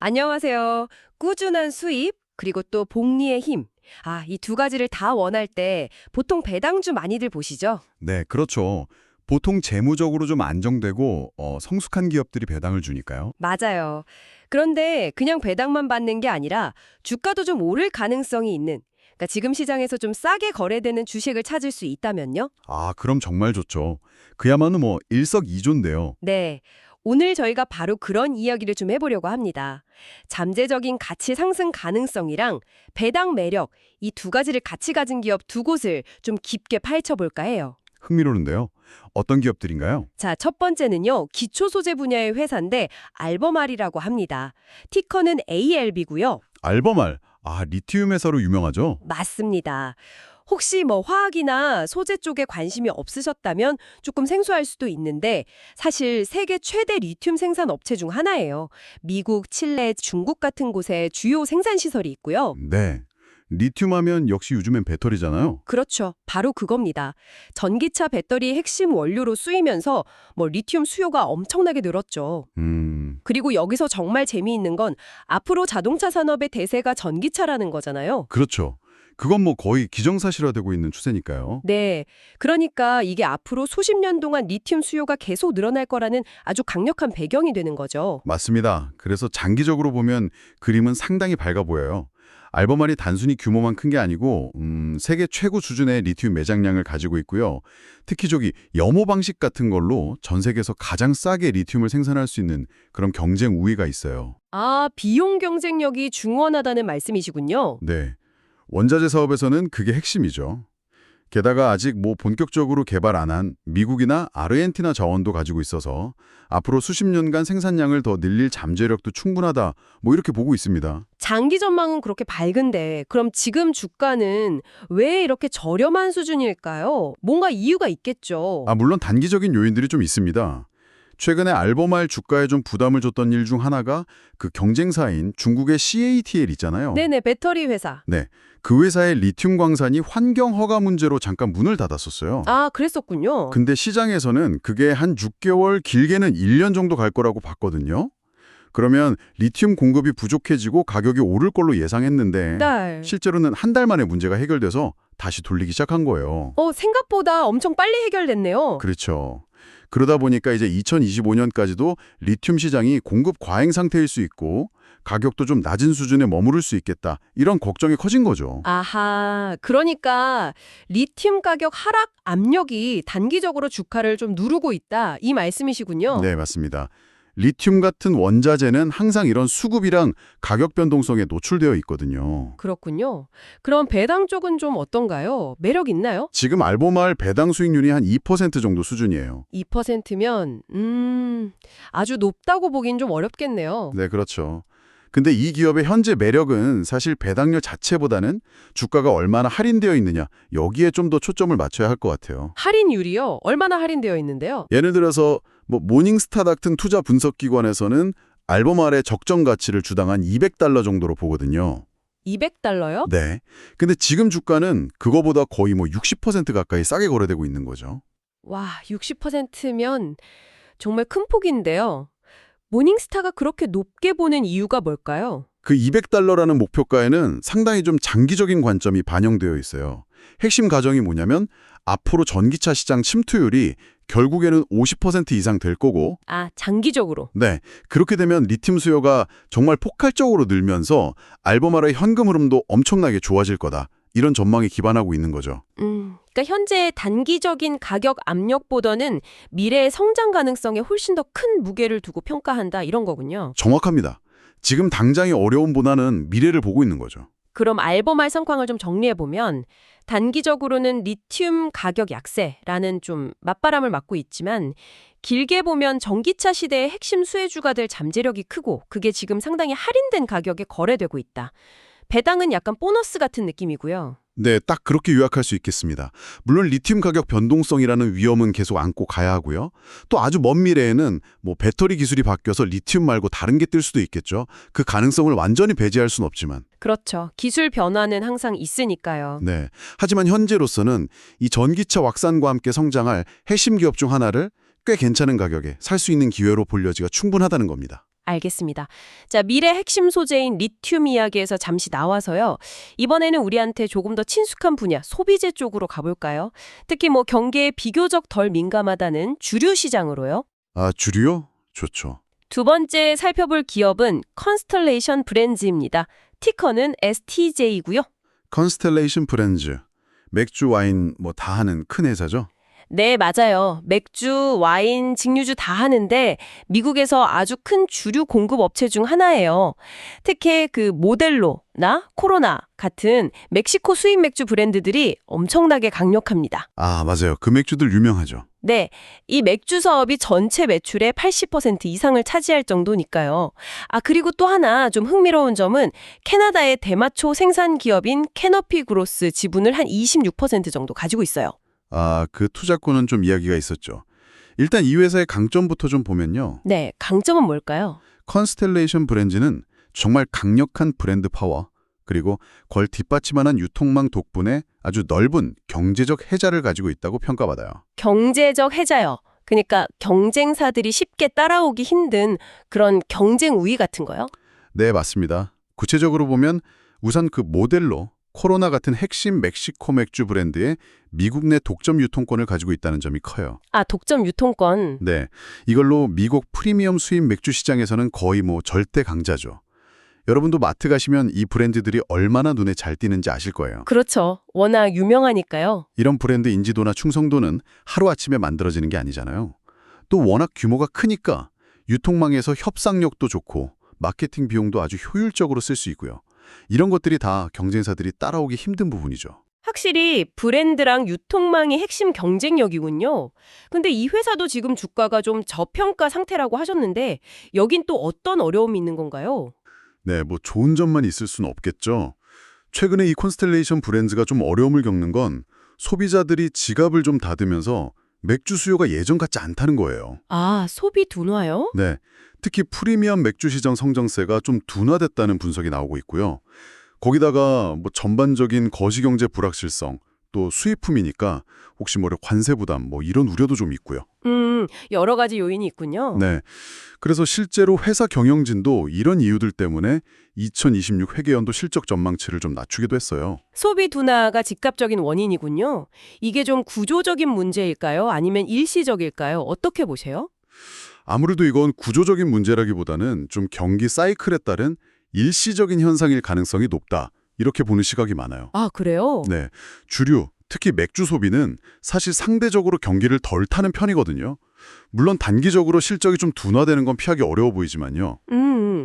안녕하세요. 꾸준한 수입, 그리고 또 복리의 힘. 이 두 가지를 다 원할 때 보통 배당주 많이들 보시죠? 네, 그렇죠. 보통 재무적으로 좀 안정되고 성숙한 기업들이 배당을 주니까요. 맞아요. 그런데 그냥 배당만 받는 게 아니라 주가도 좀 오를 가능성이 있는, 그러니까 지금 시장에서 좀 싸게 거래되는 주식을 찾을 수 있다면요? 그럼 정말 좋죠. 그야말로 일석이조인데요. 네. 오늘 저희가 바로 그런 이야기를 좀 해보려고 합니다. 잠재적인 가치 상승 가능성이랑 배당 매력, 이 두 가지를 같이 가진 기업 두 곳을 좀 깊게 파헤쳐볼까 해요. 흥미로운데요. 어떤 기업들인가요? 자, 첫 번째는요. 기초 소재 분야의 회사인데 알버말이라고 합니다. 티커는 ALB고요. 알버말. 리튬 회사로 유명하죠? 맞습니다. 혹시 화학이나 소재 쪽에 관심이 없으셨다면 조금 생소할 수도 있는데 사실 세계 최대 리튬 생산 업체 중 하나예요. 미국, 칠레, 중국 같은 곳에 주요 생산 시설이 있고요. 네. 리튬 하면 역시 요즘엔 배터리잖아요. 그렇죠. 바로 그겁니다. 전기차 배터리 핵심 원료로 쓰이면서 리튬 수요가 엄청나게 늘었죠. 그리고 여기서 정말 재미있는 건 앞으로 자동차 산업의 대세가 전기차라는 거잖아요. 그렇죠. 그건 거의 기정사실화되고 있는 추세니까요. 네. 그러니까 이게 앞으로 수십 년 동안 리튬 수요가 계속 늘어날 거라는 아주 강력한 배경이 되는 거죠. 맞습니다. 그래서 장기적으로 보면 그림은 상당히 밝아 보여요. 알버말이 단순히 규모만 큰 게 아니고 세계 최고 수준의 리튬 매장량을 가지고 있고요. 특히 염호 방식 같은 걸로 전 세계에서 가장 싸게 리튬을 생산할 수 있는 그런 경쟁 우위가 있어요. 비용 경쟁력이 중원하다는 말씀이시군요. 네. 원자재 사업에서는 그게 핵심이죠. 게다가 아직 본격적으로 개발 안 한 미국이나 아르헨티나 자원도 가지고 있어서 앞으로 수십 년간 생산량을 더 늘릴 잠재력도 충분하다. 이렇게 보고 있습니다. 장기 전망은 그렇게 밝은데 그럼 지금 주가는 왜 이렇게 저렴한 수준일까요? 뭔가 이유가 있겠죠. 물론 단기적인 요인들이 좀 있습니다. 최근에 알버말 주가에 좀 부담을 줬던 일 중 하나가 그 경쟁사인 중국의 CATL 있잖아요. 네네, 배터리 회사. 네. 그 회사의 리튬 광산이 환경 허가 문제로 잠깐 문을 닫았었어요. 그랬었군요. 근데 시장에서는 그게 한 6개월, 길게는 1년 정도 갈 거라고 봤거든요. 그러면 리튬 공급이 부족해지고 가격이 오를 걸로 예상했는데 네. 실제로는 한 달 만에 문제가 해결돼서 다시 돌리기 시작한 거예요. 생각보다 엄청 빨리 해결됐네요. 그렇죠. 그러다 보니까 이제 2025년까지도 리튬 시장이 공급 과잉 상태일 수 있고 가격도 좀 낮은 수준에 머무를 수 있겠다. 이런 걱정이 커진 거죠. 아하, 그러니까 리튬 가격 하락 압력이 단기적으로 주가를 좀 누르고 있다, 이 말씀이시군요. 네, 맞습니다. 리튬 같은 원자재는 항상 이런 수급이랑 가격 변동성에 노출되어 있거든요. 그렇군요. 그럼 배당 쪽은 좀 어떤가요? 매력 있나요? 지금 알보말 배당 수익률이 한 2% 정도 수준이에요. 2%면 아주 높다고 보긴 좀 어렵겠네요. 네, 그렇죠. 근데 이 기업의 현재 매력은 사실 배당률 자체보다는 주가가 얼마나 할인되어 있느냐, 여기에 좀 더 초점을 맞춰야 할 것 같아요. 할인율이요? 얼마나 할인되어 있는데요? 예를 들어서 모닝스타 같은 투자 분석 기관에서는 알보말의 적정 가치를 주당한 $200 정도로 보거든요. 200달러요? 네. 근데 지금 주가는 그거보다 거의 60% 가까이 싸게 거래되고 있는 거죠. 와, 60%면 정말 큰 폭인데요. 모닝스타가 그렇게 높게 보는 이유가 뭘까요? 그 $200라는 목표가에는 상당히 좀 장기적인 관점이 반영되어 있어요. 핵심 가정이 뭐냐면 앞으로 전기차 시장 침투율이 결국에는 50% 이상 될 거고, 장기적으로. 네, 그렇게 되면 리튬 수요가 정말 폭발적으로 늘면서 알보말의 현금 흐름도 엄청나게 좋아질 거다. 이런 전망에 기반하고 있는 거죠. 그러니까 현재 단기적인 가격 압력보다는 미래의 성장 가능성에 훨씬 더 큰 무게를 두고 평가한다, 이런 거군요. 정확합니다. 지금 당장의 어려움보다는 미래를 보고 있는 거죠. 그럼 알버말 상황을 좀 정리해보면 단기적으로는 리튬 가격 약세라는 좀 맞바람을 맞고 있지만 길게 보면 전기차 시대의 핵심 수혜주가 될 잠재력이 크고 그게 지금 상당히 할인된 가격에 거래되고 있다. 배당은 약간 보너스 같은 느낌이고요. 네, 딱 그렇게 요약할 수 있겠습니다. 물론 리튬 가격 변동성이라는 위험은 계속 안고 가야 하고요. 또 아주 먼 미래에는 배터리 기술이 바뀌어서 리튬 말고 다른 게 뜰 수도 있겠죠. 그 가능성을 완전히 배제할 수는 없지만. 그렇죠. 기술 변화는 항상 있으니까요. 네. 하지만 현재로서는 이 전기차 확산과 함께 성장할 핵심 기업 중 하나를 꽤 괜찮은 가격에 살 수 있는 기회로 볼 여지가 충분하다는 겁니다. 알겠습니다. 자, 미래 핵심 소재인 리튬 이야기에서 잠시 나와서요. 이번에는 우리한테 조금 더 친숙한 분야, 소비재 쪽으로 가볼까요? 특히 뭐 경계에 비교적 덜 민감하다는 주류 시장으로요. 아, 주류요? 좋죠. 두 번째 살펴볼 기업은 컨스텔레이션 브랜즈입니다. 티커는 STJ고요. 컨스텔레이션 브랜즈. 맥주, 와인 뭐 다 하는 큰 회사죠? 네, 맞아요. 맥주, 와인, 증류주 다 하는데 미국에서 아주 큰 주류 공급 업체 중 하나예요. 특히 그 모델로나 코로나 같은 멕시코 수입 맥주 브랜드들이 엄청나게 강력합니다. 아, 맞아요. 그 맥주들 유명하죠. 네, 이 맥주 사업이 전체 매출의 80% 이상을 차지할 정도니까요. 아, 그리고 또 하나 좀 흥미로운 점은 캐나다의 대마초 생산 기업인 캐너피 그로스 지분을 한 26% 정도 가지고 있어요. 아, 그 투자권은 좀 이야기가 있었죠. 일단 이 회사의 강점부터 좀 보면요. 네, 강점은 뭘까요? 컨스텔레이션 브랜드는 정말 강력한 브랜드 파워, 그리고 그걸 뒷받침하는 유통망 덕분에 아주 넓은 경제적 혜자를 가지고 있다고 평가받아요. 경제적 혜자요. 그러니까 경쟁사들이 쉽게 따라오기 힘든 그런 경쟁 우위 같은 거요? 네, 맞습니다. 구체적으로 보면 우선 그 모델로 코로나 같은 핵심 멕시코 맥주 브랜드의 미국 내 독점 유통권을 가지고 있다는 점이 커요. 아, 독점 유통권. 네, 이걸로 미국 프리미엄 수입 맥주 시장에서는 거의 뭐 절대 강자죠. 여러분도 마트 가시면 이 브랜드들이 얼마나 눈에 잘 띄는지 아실 거예요. 그렇죠. 워낙 유명하니까요. 이런 브랜드 인지도나 충성도는 하루아침에 만들어지는 게 아니잖아요. 또 워낙 규모가 크니까 유통망에서 협상력도 좋고 마케팅 비용도 아주 효율적으로 쓸 수 있고요. 이런 것들이 다 경쟁사들이 따라오기 힘든 부분이죠. 확실히 브랜드랑 유통망이 핵심 경쟁력이군요. 근데 이 회사도 지금 주가가 좀 저평가 상태라고 하셨는데 여긴 또 어떤 어려움이 있는 건가요? 네, 뭐 좋은 점만 있을 수는 없겠죠. 최근에 이 콘스텔레이션 브랜드가 좀 어려움을 겪는 건 소비자들이 지갑을 좀 닫으면서 맥주 수요가 예전 같지 않다는 거예요. 아, 소비 둔화요? 네, 특히 프리미엄 맥주 시장 성장세가 좀 둔화됐다는 분석이 나오고 있고요. 거기다가 뭐 전반적인 거시경제 불확실성, 또 수입품이니까 혹시 모레 관세 부담 뭐 이런 우려도 좀 있고요. 여러 가지 요인이 있군요. 네, 그래서 실제로 회사 경영진도 이런 이유들 때문에 2026 회계연도 실적 전망치를 좀 낮추기도 했어요. 소비 둔화가 직접적인 원인이군요. 이게 좀 구조적인 문제일까요? 아니면 일시적일까요? 어떻게 보세요? 아무래도 이건 구조적인 문제라기보다는 좀 경기 사이클에 따른 일시적인 현상일 가능성이 높다. 이렇게 보는 시각이 많아요. 아, 그래요? 네, 주류, 특히 맥주 소비는 사실 상대적으로 경기를 덜 타는 편이거든요. 물론 단기적으로 실적이 좀 둔화되는 건 피하기 어려워 보이지만요.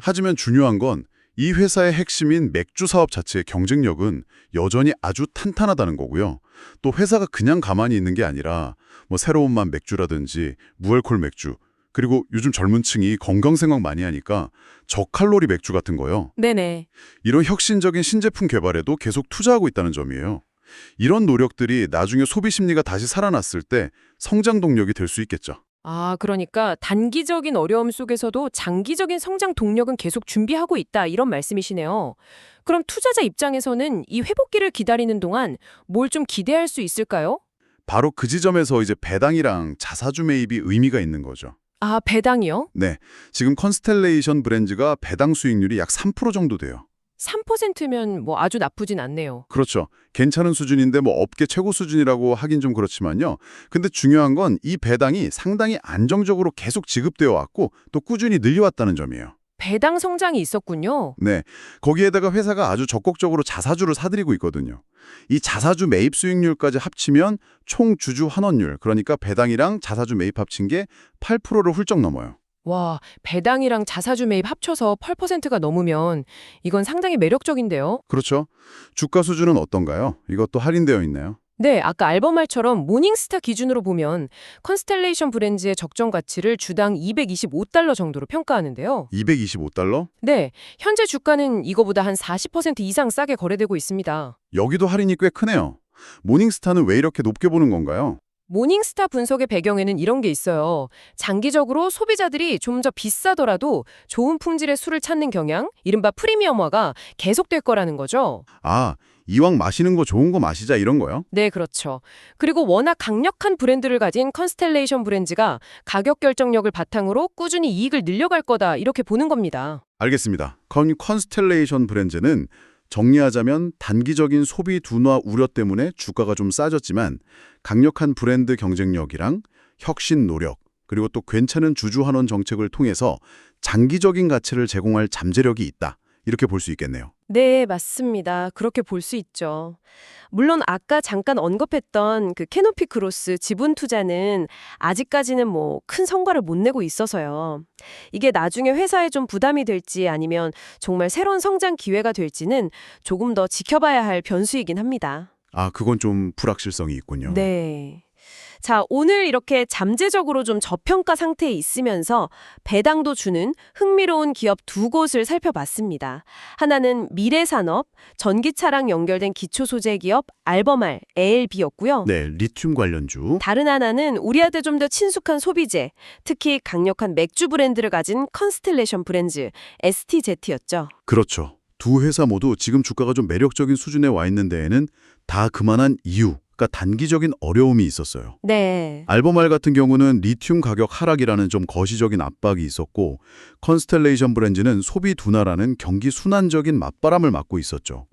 하지만 중요한 건 이 회사의 핵심인 맥주 사업 자체의 경쟁력은 여전히 아주 탄탄하다는 거고요. 또 회사가 그냥 가만히 있는 게 아니라 뭐 새로운 맛 맥주라든지 무알콜 맥주, 그리고 요즘 젊은 층이 건강 생각 많이 하니까 저칼로리 맥주 같은 거요. 네네. 이런 혁신적인 신제품 개발에도 계속 투자하고 있다는 점이에요. 이런 노력들이 나중에 소비 심리가 다시 살아났을 때 성장 동력이 될 수 있겠죠. 아, 그러니까 단기적인 어려움 속에서도 장기적인 성장 동력은 계속 준비하고 있다, 이런 말씀이시네요. 그럼 투자자 입장에서는 이 회복기를 기다리는 동안 뭘 좀 기대할 수 있을까요? 바로 그 지점에서 이제 배당이랑 자사주 매입이 의미가 있는 거죠. 아, 배당이요? 네, 지금 컨스텔레이션 브랜드가 배당 수익률이 약 3% 정도 돼요. 3%면 뭐 아주 나쁘진 않네요. 그렇죠. 괜찮은 수준인데 뭐 업계 최고 수준이라고 하긴 좀 그렇지만요. 근데 중요한 건 이 배당이 상당히 안정적으로 계속 지급되어 왔고 또 꾸준히 늘려왔다는 점이에요. 배당 성장이 있었군요. 네, 거기에다가 회사가 아주 적극적으로 자사주를 사들이고 있거든요. 이 자사주 매입 수익률까지 합치면 총 주주 환원율, 그러니까 배당이랑 자사주 매입 합친 게 8%를 훌쩍 넘어요. 와, 배당이랑 자사주 매입 합쳐서 8%가 넘으면 이건 상당히 매력적인데요. 그렇죠. 주가 수준은 어떤가요? 이것도 할인되어 있나요? 네, 아까 알범말처럼 모닝스타 기준으로 보면 컨스텔레이션 브랜드의 적정 가치를 주당 $225 정도로 평가하는데요. 225달러? 네, 현재 주가는 이거보다 한 40% 이상 싸게 거래되고 있습니다. 여기도 할인이 꽤 크네요. 모닝스타는 왜 이렇게 높게 보는 건가요? 모닝스타 분석의 배경에는 이런 게 있어요. 장기적으로 소비자들이 좀 더 비싸더라도 좋은 품질의 술을 찾는 경향, 이른바 프리미엄화가 계속될 거라는 거죠. 아, 이왕 마시는 거 좋은 거 마시자 이런 거요? 네, 그렇죠. 그리고 워낙 강력한 브랜드를 가진 컨스텔레이션 브랜드가 가격 결정력을 바탕으로 꾸준히 이익을 늘려갈 거다 이렇게 보는 겁니다. 알겠습니다. 컨스텔레이션 브랜드는 정리하자면 단기적인 소비 둔화 우려 때문에 주가가 좀 싸졌지만 강력한 브랜드 경쟁력이랑 혁신 노력, 그리고 또 괜찮은 주주환원 정책을 통해서 장기적인 가치를 제공할 잠재력이 있다. 이렇게 볼 수 있겠네요. 네, 맞습니다. 그렇게 볼 수 있죠. 물론 아까 잠깐 언급했던 그 캐노피 크로스 지분 투자는 아직까지는 뭐 큰 성과를 못 내고 있어서요. 이게 나중에 회사에 좀 부담이 될지 아니면 정말 새로운 성장 기회가 될지는 조금 더 지켜봐야 할 변수이긴 합니다. 아, 그건 좀 불확실성이 있군요. 네. 자, 오늘 이렇게 잠재적으로 좀 저평가 상태에 있으면서 배당도 주는 흥미로운 기업 두 곳을 살펴봤습니다. 하나는 미래산업, 전기차랑 연결된 기초소재 기업 알버말, ALB였고요. 네, 리튬 관련주. 다른 하나는 우리한테 좀 더 친숙한 소비재, 특히 강력한 맥주 브랜드를 가진 컨스텔레이션 브랜드, STZ였죠. 그렇죠. 두 회사 모두 지금 주가가 좀 매력적인 수준에 와 있는 데에는 다 그만한 이유, 그러니까 단기적인 어려움이 있었어요. 네. 알버말 같은 경우는 리튬 가격 하락이라는 좀 거시적인 압박이 있었고 컨스텔레이션 브랜드는 소비 둔화라는 경기 순환적인 맞바람을 맞고 있었죠.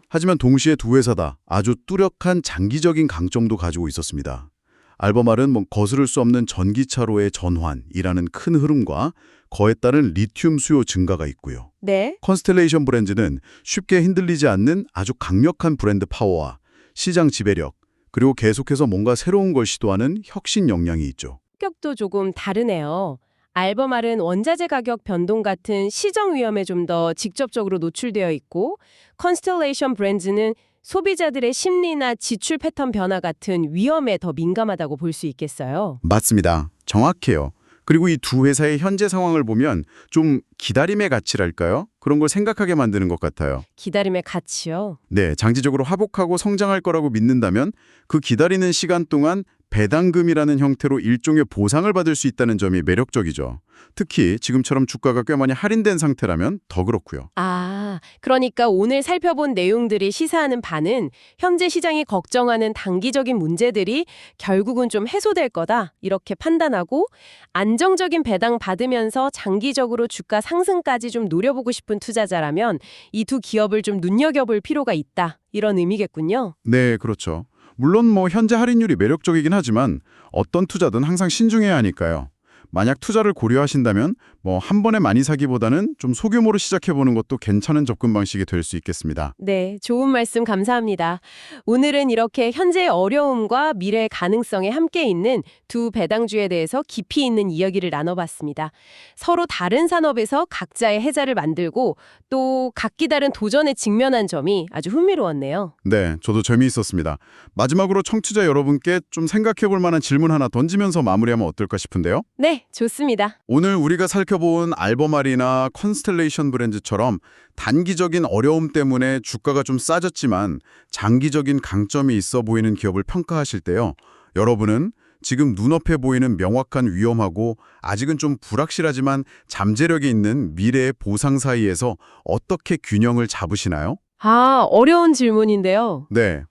하지만 동시에 두 회사 다 아주 뚜렷한 장기적인 강점도 가지고 있었습니다. 알버말은 거스를 수 없는 전기차로의 전환이라는 큰 흐름과 거에 따른 리튬 수요 증가가 있고요. 네. 컨스텔레이션 브랜드는 쉽게 흔들리지 않는 아주 강력한 브랜드 파워와 시장 지배력, 그리고 계속해서 뭔가 새로운 걸 시도하는 혁신 역량이 있죠. 성격도 조금 다르네요. 알버말은 원자재 가격 변동 같은 시정 위험에 좀 더 직접적으로 노출되어 있고, 컨스텔레이션 브랜드는 소비자들의 심리나 지출 패턴 변화 같은 위험에 더 민감하다고 볼 수 있겠어요. 맞습니다. 정확해요. 그리고 이 두 회사의 현재 상황을 보면 좀 기다림의 가치랄까요? 그런 걸 생각하게 만드는 것 같아요. 기다림의 가치요. 네, 장기적으로 화복하고 성장할 거라고 믿는다면 그 기다리는 시간 동안 배당금이라는 형태로 일종의 보상을 받을 수 있다는 점이 매력적이죠. 특히 지금처럼 주가가 꽤 많이 할인된 상태라면 더 그렇고요. 아, 그러니까 오늘 살펴본 내용들이 시사하는 바는 현재 시장이 걱정하는 단기적인 문제들이 결국은 좀 해소될 거다 이렇게 판단하고 안정적인 배당 받으면서 장기적으로 주가 상승까지 좀 노려보고 싶은 투자자라면 이 두 기업을 좀 눈여겨볼 필요가 있다 이런 의미겠군요. 네, 그렇죠. 물론 현재 할인율이 매력적이긴 하지만 어떤 투자든 항상 신중해야 하니까요. 만약 투자를 고려하신다면 한 번에 많이 사기보다는 좀 소규모로 시작해보는 것도 괜찮은 접근 방식이 될 수 있겠습니다. 네, 좋은 말씀 감사합니다. 오늘은 이렇게 현재의 어려움과 미래의 가능성에 함께 있는 두 배당주에 대해서 깊이 있는 이야기를 나눠봤습니다. 서로 다른 산업에서 각자의 해자를 만들고 또 각기 다른 도전에 직면한 점이 아주 흥미로웠네요. 네, 저도 재미있었습니다. 마지막으로 청취자 여러분께 좀 생각해볼 만한 질문 하나 던지면서 마무리하면 어떨까 싶은데요. 네, 좋습니다. 오늘 우리가 살펴본 알버말이나 컨스텔레이션 브랜드처럼 단기적인 어려움 때문에 주가가 좀 싸졌지만 장기적인 강점이 있어 보이는 기업을 평가하실 때요. 여러분은 지금 눈앞에 보이는 명확한 위험하고 아직은 좀 불확실하지만 잠재력이 있는 미래의 보상 사이에서 어떻게 균형을 잡으시나요? 아, 어려운 질문인데요. 네.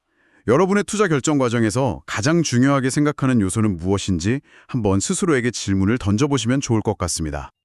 여러분의 투자 결정 과정에서 가장 중요하게 생각하는 요소는 무엇인지 한번 스스로에게 질문을 던져보시면 좋을 것 같습니다.